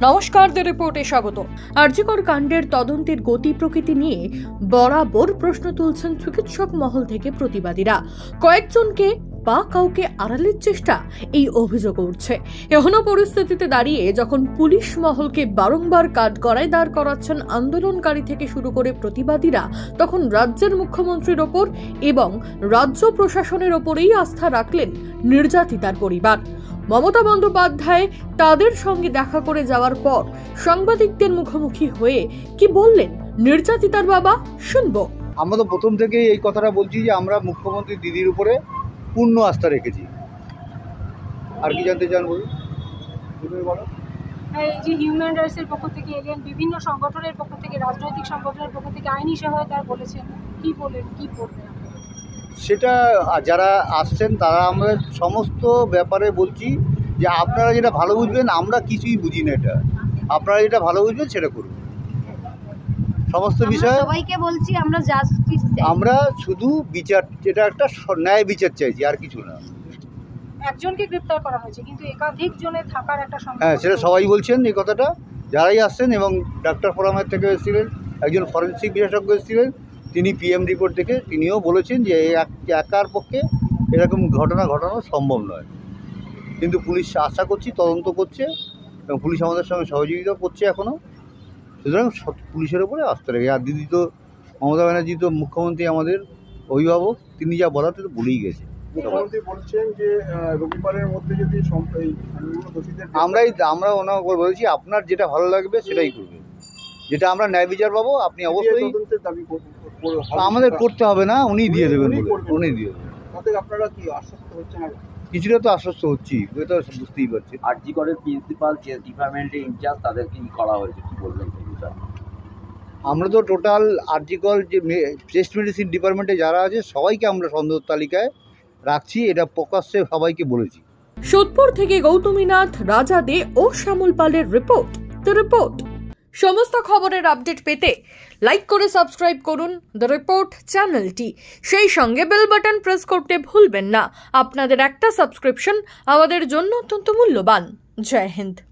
নমস্কার, দ্য রিপোর্টে স্বাগত। আরজিকর কাণ্ডের তদন্তের গতি প্রকৃতি নিয়ে বরাবর প্রশ্ন তুলছেন চিকিৎসক মহল থেকে প্রতিবাদীরা। কয়েকজনকে বা কাউকে আড়ালের চেষ্টা এই অভিযোগ উঠছে। এমন পরিস্থিতিতে দাঁড়িয়ে যখন পুলিশ মহলকে বারংবার কাঠগড়ায় দাঁড় করাচ্ছেন আন্দোলনকারী থেকে শুরু করে প্রতিবাদীরা, তখন রাজ্যের মুখ্যমন্ত্রীর ওপর এবং রাজ্য প্রশাসনের ওপরেই আস্থা রাখলেন নির্যাতিতার পরিবার। মমতা বন্দ্যোপাধ্যায় তাদের সঙ্গে দেখা করে যাওয়ার পর সাংবাদিকদের মুখোমুখি হয়ে কি বললেন নির্যাতিতার বাবা, শুনবো। আমরা তো প্রথম থেকেই এই কথাটা বলছি যে আমরা মুখ্যমন্ত্রী দিদির উপরে পূর্ণ আস্থা রেখেছি। আর কি জানতে চান বলুন? এই যে হিউম্যান রাইটসের পক্ষ থেকে এলেন, বিভিন্ন সংগঠনের পক্ষ থেকে, রাজনৈতিক সংগঠনের পক্ষ থেকে আইনি সহায়তা বলেছেন, কি বললেন? সেটা যারা আসছেন তারা আমরা সমস্ত ব্যাপারে বলছি যে আপনারা যেটা ভালো বুঝবেন, আমরা কিছুই বুঝি না, এটা আপনারা যেটা ভালো বুঝবেন সেটা করুন। সমস্ত বিষয় সবাইকে বলছি আমরা জাস্টিস চাই, আমরা শুধু বিচার, যেটা একটা ন্যায় বিচার চাইছি, আর কিছু না। একজনকে গ্রেফতার করা হয়েছে কিন্তু একাধিক জনে থাকার একটা সম্ভাবনা। হ্যাঁ, সেটা সবাই বলছেন এই কথাটা, যারাই আসছেন। এবং ডাক্তার ফোরামের থেকে এসেছিলেন, একজন ফরেন্সিক বিশেষজ্ঞ এসেছিলেন, তিনি পিএম রিপোর্ট দেখে তিনিও বলেছেন যে একার পক্ষে এরকম ঘটনা ঘটানো সম্ভব নয়। কিন্তু পুলিশ আশা করছি তদন্ত করছে এবং পুলিশ আমাদের সঙ্গে সহযোগিতা করছে এখনও। সুতরাং পুলিশের ওপরে আস্থা রেখে, আর দিদি তো মমতা ব্যানার্জি তো মুখ্যমন্ত্রী, আমাদের অভিভাবক, তিনি যা বলার তো বলেই গেছে। মুখ্যমন্ত্রী বলছেন যে রবিবারের মধ্যে যদি আমরা ওনাকে বলেছি আপনার যেটা ভালো লাগবে সেটাই করবে, যেটা আমরা ন্যায় বিচার পাবো আপনি অবশ্যই। আমাদের করতে হবে না, উনি দিয়ে দেবেন, উনি দিয়ে দেবেন। আপনারা কি আশ্বস্ত হচ্ছেন? কিছুটা তো আশ্বস্ত হচ্ছি, এটা বুঝতেই পারছি। আরজিকরের প্রিন্সিপাল যে ডিপার্টমেন্টে ইনচার্জ, তাদেরকে কি করা হয়েছে, কি বলবেন? আমরা তো টোটাল আরজিকর যে চেস্ট মেডিসিন ডিপার্টমেন্টে যারা আছে সবাইকে আমরা সন্দেহ তালিকায় রাখছি, এটা প্রকাশ্যে সবাইকে বলেছি। সোদপুর থেকে গৌতমীনাথ, রাজা দে ও শ্যামল পালের রিপোর্ট, দ্য রিপোর্ট। সমস্ত খবরের আপডেট পেতে লাইক করে সাবস্ক্রাইব করুন দ্য রিপোর্ট চ্যানেলটি। সেই সঙ্গে বেল বাটন প্রেস করতে ভুলবেন না। আপনাদের একটা সাবস্ক্রিপশন আমাদের জন্য অত্যন্ত মূল্যবান। জয় হিন্দ।